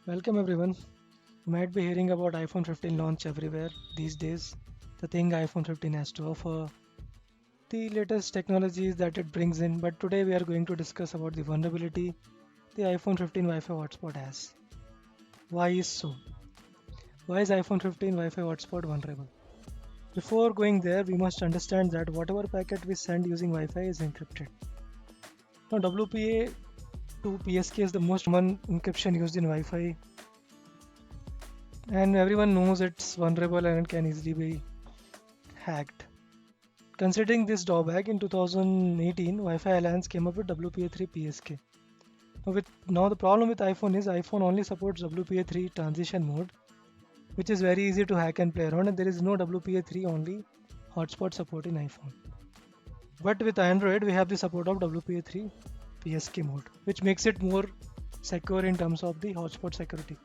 Welcome everyone. You might be hearing about iPhone 15 launch everywhere these days. The thing iPhone 15 has to offer, the latest technologies that it brings in. But today we are going to discuss about the vulnerability the iPhone 15 Wi-Fi hotspot has. Why is so? Why is iPhone 15 Wi-Fi hotspot vulnerable? Before going there, we must understand that whatever packet we send using Wi-Fi is encrypted. Now WPA2 PSK is the most common encryption used in Wi-Fi, and everyone knows it's vulnerable and it can easily be hacked. Considering this drawback, in 2018, Wi-Fi Alliance came up with WPA3 PSK. Now the problem with iPhone is iPhone only supports WPA3 Transition Mode, which is very easy to hack and play around, and there is no WPA3 only hotspot support in iPhone. But with Android, we have the support of WPA3 PSK mode, which makes it more secure in terms of the hotspot security.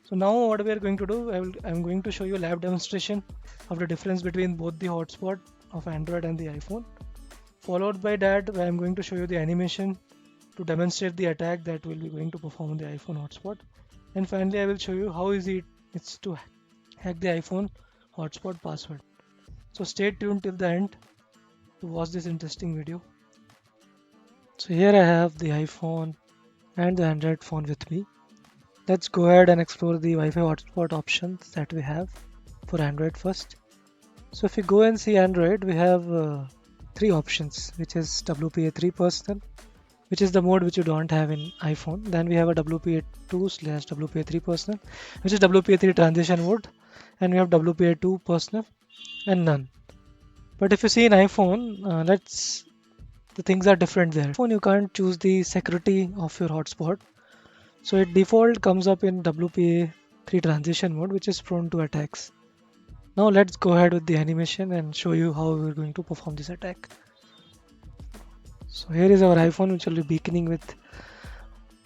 So now what we are going to do, I'm going to show you a lab demonstration of the difference between both the hotspot of Android and the iPhone. Followed by that, I'm going to show you the animation to demonstrate the attack that will be going to perform on the iPhone hotspot. And finally, I will show you how easy it's to hack the iPhone hotspot password. So stay tuned till the end to watch this interesting video. So here I have the iPhone and the Android phone with me. Let's go ahead and explore the Wi-Fi hotspot options that we have for Android first. So if you go and see Android, we have three options, which is WPA3 personal, which is the mode which you don't have in iPhone. Then we have a WPA2/WPA3 personal, which is WPA3 transition mode, and we have WPA2 personal and none. But if you see in iPhone, the things are different there. Phone you can't choose the security of your hotspot, so it default comes up in WPA3 transition mode, which is prone to attacks. Now let's go ahead with the animation and show you how we're going to perform this attack. So here is our iPhone, which will be beaconing with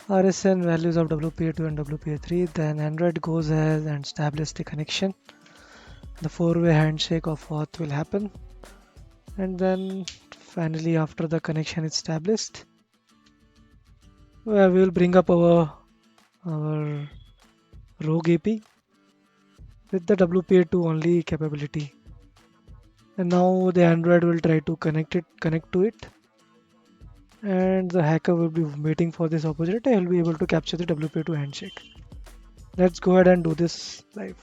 RSN values of WPA2 and WPA3. Then Android goes ahead and establishes the connection. The four-way handshake of auth will happen, and then finally after the connection is established, we will bring up our rogue AP with the WPA2 only capability. And now the Android will try to connect to it, and the hacker will be waiting for this opportunity. He'll be able to capture the WPA2 handshake. Let's go ahead and do this live.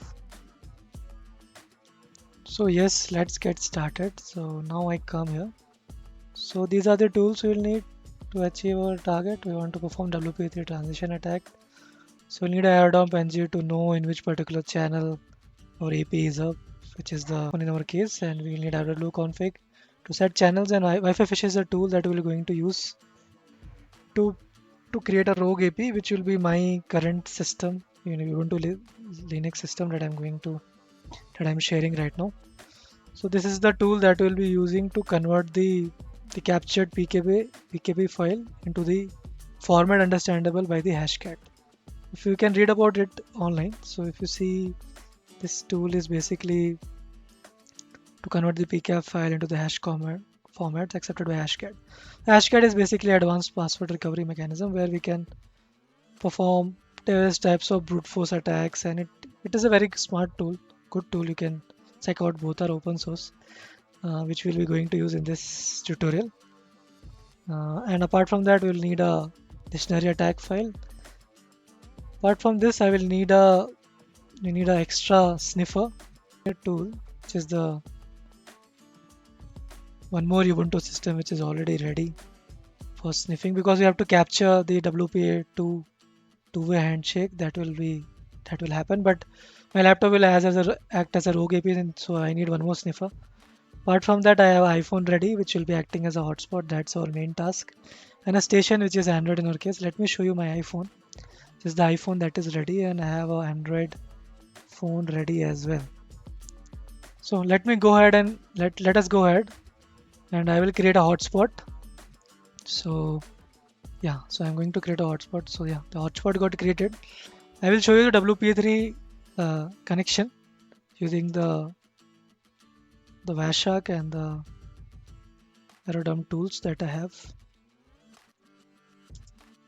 So yes, let's get started. So now I come here. So these are the tools we'll need to achieve our target. We want to perform WPA3 transition attack. So we need a airdrop NG to know in which particular channel our AP is up, which is the one in our case, and we need AirDLU config to set channels, and Wi-Fi Fish is a tool that we're going to use to create a rogue AP, which will be my current system, Ubuntu Linux system that I'm sharing right now. So this is the tool that we'll be using to convert the captured PKB file into the format understandable by the hashcat. If you can read about it online, so if you see, this tool is basically to convert the PCAP file into the hash formats accepted by hashcat. Hashcat is basically advanced password recovery mechanism where we can perform various types of brute force attacks, and it is a very smart tool, good tool. You can check out, both are open source, which we'll be going to use in this tutorial. And apart from that, we'll need a dictionary attack file. Apart from this, I will need a extra sniffer tool, which is the one more Ubuntu system which is already ready for sniffing, because we have to capture the WPA2 two-way handshake. That will happen, but my laptop will act as a rogue AP, and so I need one more sniffer. Apart from that, I have an iPhone ready, which will be acting as a hotspot. That's our main task, and a station, which is Android in our case. Let me show you my iPhone. This is the iPhone that is ready, and I have an Android phone ready as well. So let me go ahead and let us go ahead, and I will create a hotspot. So yeah, so I'm going to create a hotspot. So yeah, the hotspot got created. I will show you the WPA3 connection using the Vashak and the Aerodom tools that I have.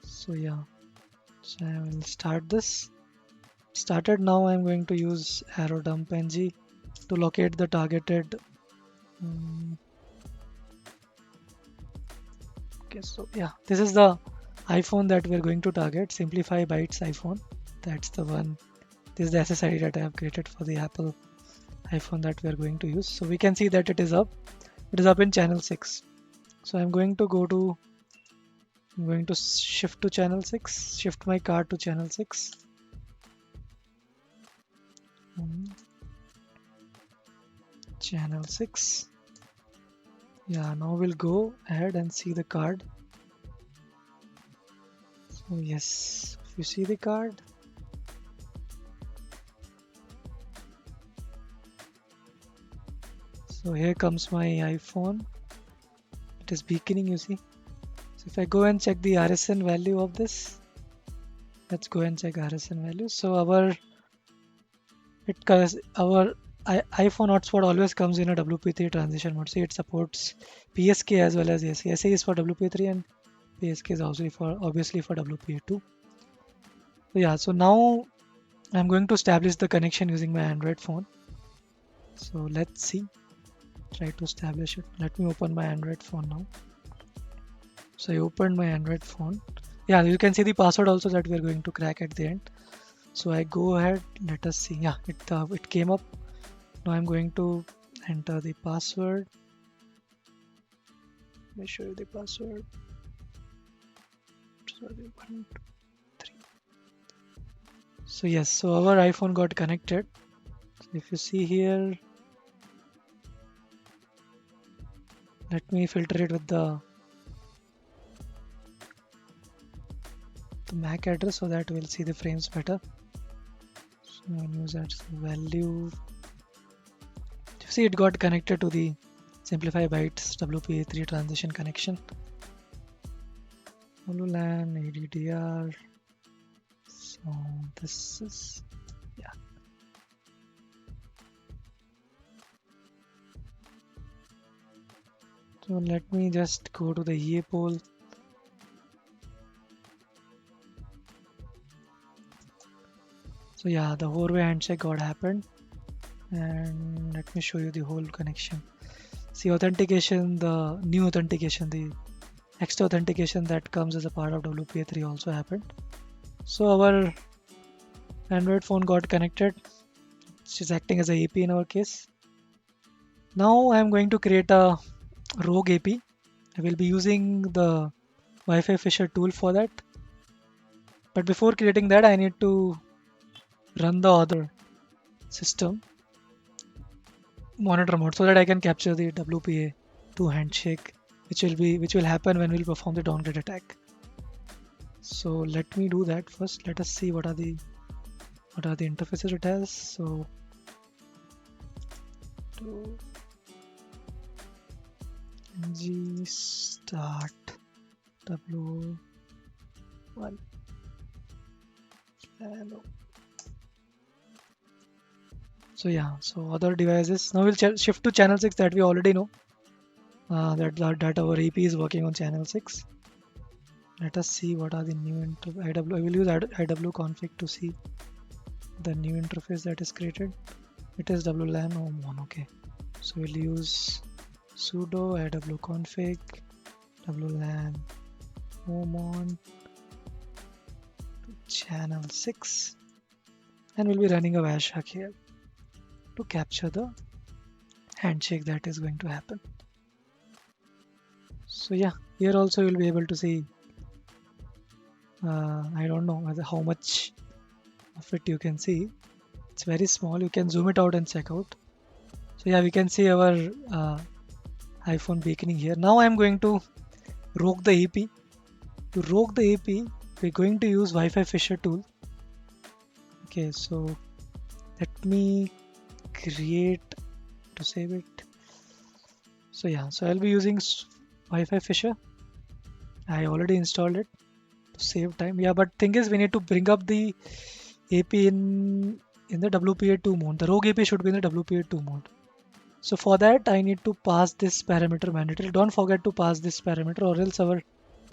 So yeah, So I will start this. Started. Now I'm going to use arrow dump ng to locate the targeted. Okay, so yeah, this is the iPhone that we're going to target. Simplify Bytes iPhone. That's the one. This is the SSID that I have created for the Apple iPhone that we are going to use. So we can see that it is up. It is up in channel 6. So I'm going to shift to channel 6. Shift my card to channel 6. Channel 6. Yeah, now we'll go ahead and see the card. So yes, if you see the card, so here comes my iPhone. It is beaconing, you see. So if I go and check the RSN value of this, let's go and check RSN value. So our iPhone hotspot always comes in a WP3 transition mode. See, it supports PSK as well as SA. SA is for WPA3 and PSK is obviously for WPA2. So yeah, so now I'm going to establish the connection using my Android phone. So let's see. Try to establish it. Let me open my Android phone now. So I opened my Android phone. Yeah, you can see the password also that we are going to crack at the end. So I go ahead. Let us see. Yeah, it came up. Now I'm going to enter the password. Let me show you the password. Sorry, 1, 2, 3. So yes, so our iPhone got connected. So if you see here, let me filter it with the MAC address so that we'll see the frames better. So I'll use that value. You see, it got connected to the Simplify Bytes WPA3 transition connection. LAN, ADDR. So this is, yeah. So let me just go to the EA poll. So yeah, the four-way handshake got happened, and let me show you the whole connection. See, authentication, the new authentication, the extra authentication that comes as a part of WPA3 also happened. So our Android phone got connected. She's acting as a AP in our case. Now I am going to create a rogue AP. I will be using the Wi-Fi Fisher tool for that. But before creating that, I need to run the other system monitor mode so that I can capture the WPA2 handshake, which will happen when we'll perform the downgrade attack. So let me do that first. Let us see what are the interfaces it has. So G start W1 hello. So yeah, so other devices. Now we'll shift to channel 6 that we already know. That our AP is working on channel 6. Let us see what are the new I will use IW config to see the new interface that is created. It is WLAN home1. Okay, so we'll use sudo IW config WLAN home1 to channel 6, and we'll be running a Wireshark here to capture the handshake that is going to happen. So yeah, here also you'll be able to see I don't know how much of it you can see. It's very small. You can zoom it out and check out. So yeah, we can see our iPhone beaconing here. Now I'm going to rogue the AP. To rogue the AP, we're going to use Wi-Fi Fisher tool. Okay, so let me create to save it. So yeah, so I'll be using Wi-Fi Fisher. I already installed it to save time. Yeah, but thing is we need to bring up the AP in the WPA2 mode. The rogue AP should be in the WPA2 mode. So for that I need to pass this parameter mandatory. Don't forget to pass this parameter or else our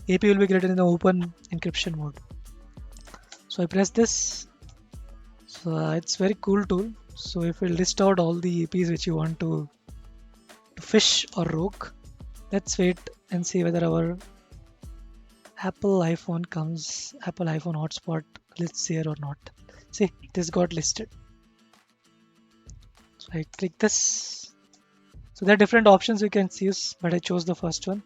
AP will be created in the open encryption mode. So I press this. So it's very cool tool. So if we list out all the APs which you want to fish or rogue, let's wait and see whether our Apple iPhone hotspot lists here or not. See, this got listed. So I click this. So there are different options you can choose, but I chose the first one.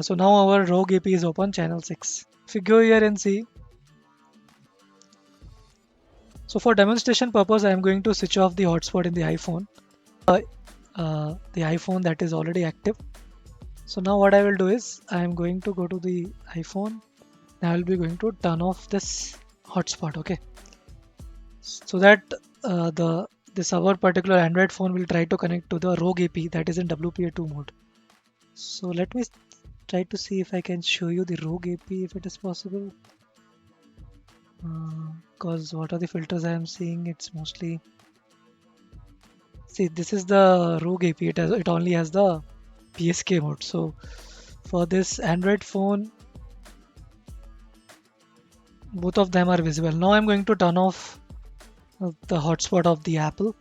So now our rogue AP is open, channel 6. If you go here and see, so for demonstration purpose, I am going to switch off the hotspot in the iPhone. The iPhone that is already active. So now what I will do is I am going to go to the iPhone. And I will be going to turn off this hotspot. Okay, so that this our particular Android phone will try to connect to the rogue AP that is in WPA2 mode. So let me try to see if I can show you the rogue AP if it is possible. Because what are the filters I am seeing? It's mostly, see, this is the rogue AP. It only has the PSK mode. So for this Android phone, both of them are visible. Now I'm going to turn off the hotspot of the Apple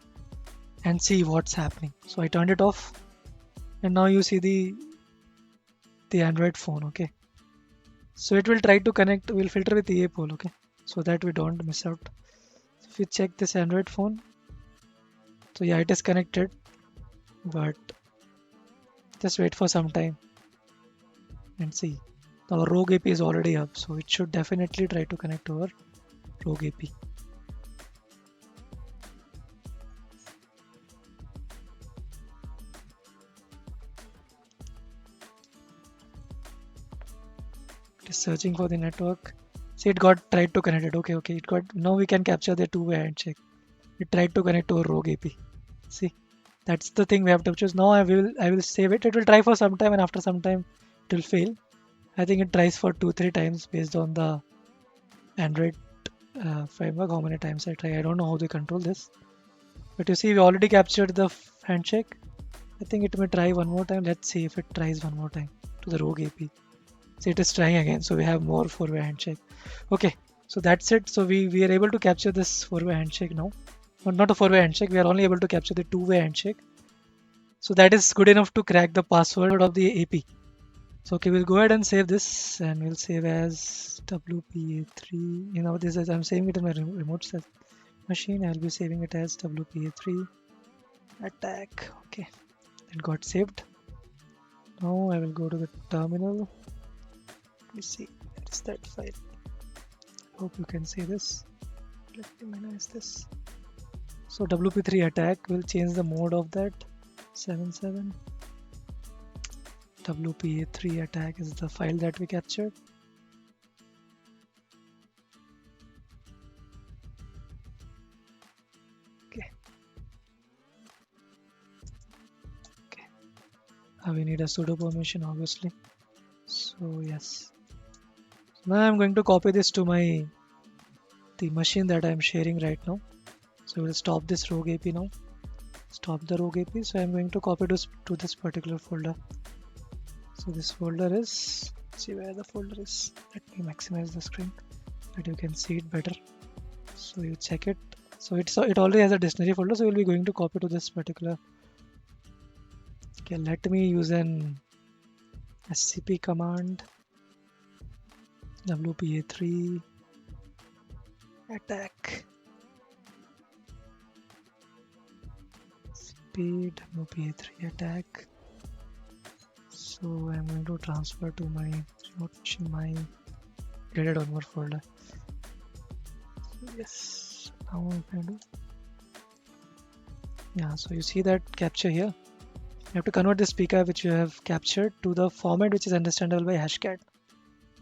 and see what's happening. So I turned it off, and now you see the Android phone. Okay, so it will try to connect. We'll filter with EA pole. Okay, so that we don't miss out. If you check this Android phone, so yeah, it is connected, but just wait for some time and see. Our rogue AP is already up, so it should definitely try to connect to our rogue AP. It is searching for the network. See, it got tried to connect it. Okay, it got. Now we can capture the two-way handshake. It tried to connect to a rogue AP. See, that's the thing we have to choose. Now I will save it. It will try for some time, and after some time, it will fail. I think it tries for 2-3 times based on the Android framework. How many times I try? I don't know how they control this. But you see, we already captured the handshake. I think it may try one more time. Let's see if it tries one more time to the rogue AP. See, it is trying again. So we have more four-way handshake. Okay, so that's it. So we are able to capture this four-way handshake now. But not a four-way handshake. We are only able to capture the two-way handshake. So that is good enough to crack the password of the AP. So okay, we'll go ahead and save this, and we'll save as WPA3. You know, this is, I'm saving it in my remote machine. I'll be saving it as WPA3 attack. Okay, it got saved. Now I will go to the terminal. Let me see, where is that file? Hope you can see this. Let me minimize this. So WP3 attack will change the mode of that. 77. WPA3 attack is the file that we captured. Okay. We need a sudo permission, obviously. So yes. Now I'm going to copy this to the machine that I'm sharing right now. So we'll stop this rogue AP now. Stop the rogue AP. So I'm going to copy to this particular folder. So this folder is, let's see where the folder is. Let me maximize the screen so that you can see it better. So you check it. So it already has a dictionary folder. So we'll be going to copy to this particular. Okay, let me use an scp command. WPA3 attack. Speed WPA3 attack. So I'm going to transfer to my remote machine my created one more folder. So yes, now what can I do? Yeah, so you see that capture here. You have to convert this PCAP which you have captured to the format which is understandable by hashcat.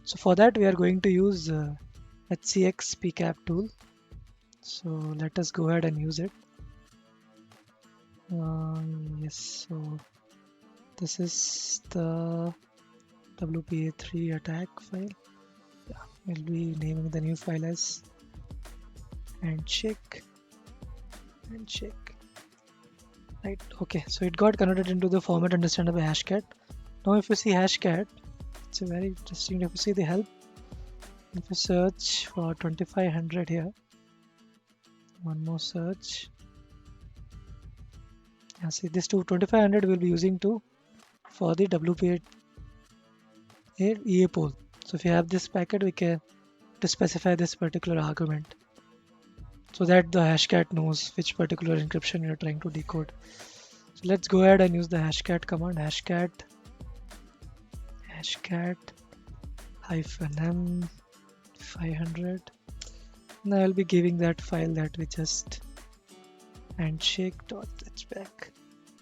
So for that we are going to use HCX PCAP tool. So let us go ahead and use it. Yes, so this is the WPA3 attack file. Yeah, we'll be naming the new file as handshake. Right, okay, so it got converted into the format understandable by hashcat. Now if you see hashcat, it's a very interesting. If you see the help, If you search for 2500 here, one more search. See, this 2500 we'll be using for the WPA EA poll. So if you have this packet, we can to specify this particular argument so that the hashcat knows which particular encryption you're trying to decode. So let's go ahead and use the hashcat command. Hashcat -m 500. Now I'll be giving that file that we just handshake.hback.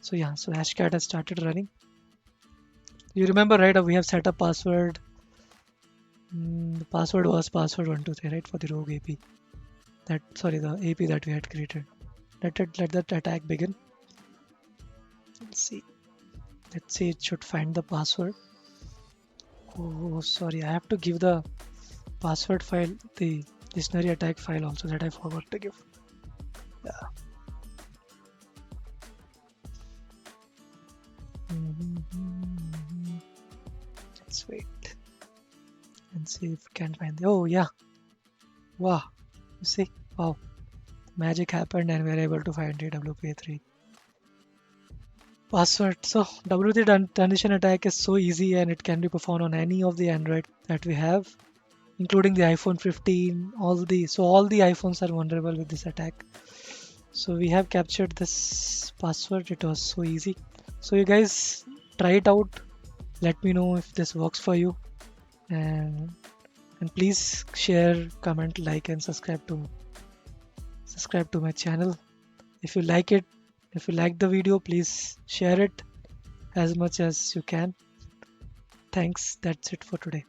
So yeah, so hashcat has started running. You remember, right? We have set a password. The password was password123, right, for the rogue AP. The AP that we had created. Let that attack begin. Let's see. It should find the password. Oh, sorry, I have to give the password file, the dictionary attack file also, that I forgot to give. Yeah. Let's wait and see if we can find the. Oh yeah. Wow. You see? Wow. Magic happened and we are able to find the WPA3 password. So WPA3 transition attack is so easy and it can be performed on any of the Android that we have, including the iPhone 15. All the iPhones are vulnerable with this attack. So we have captured this password. It was so easy. So you guys try it out. Let me know if this works for you, and please share, comment, like, and subscribe to my channel. If you like the video, please share it as much as you can. Thanks. That's it for today.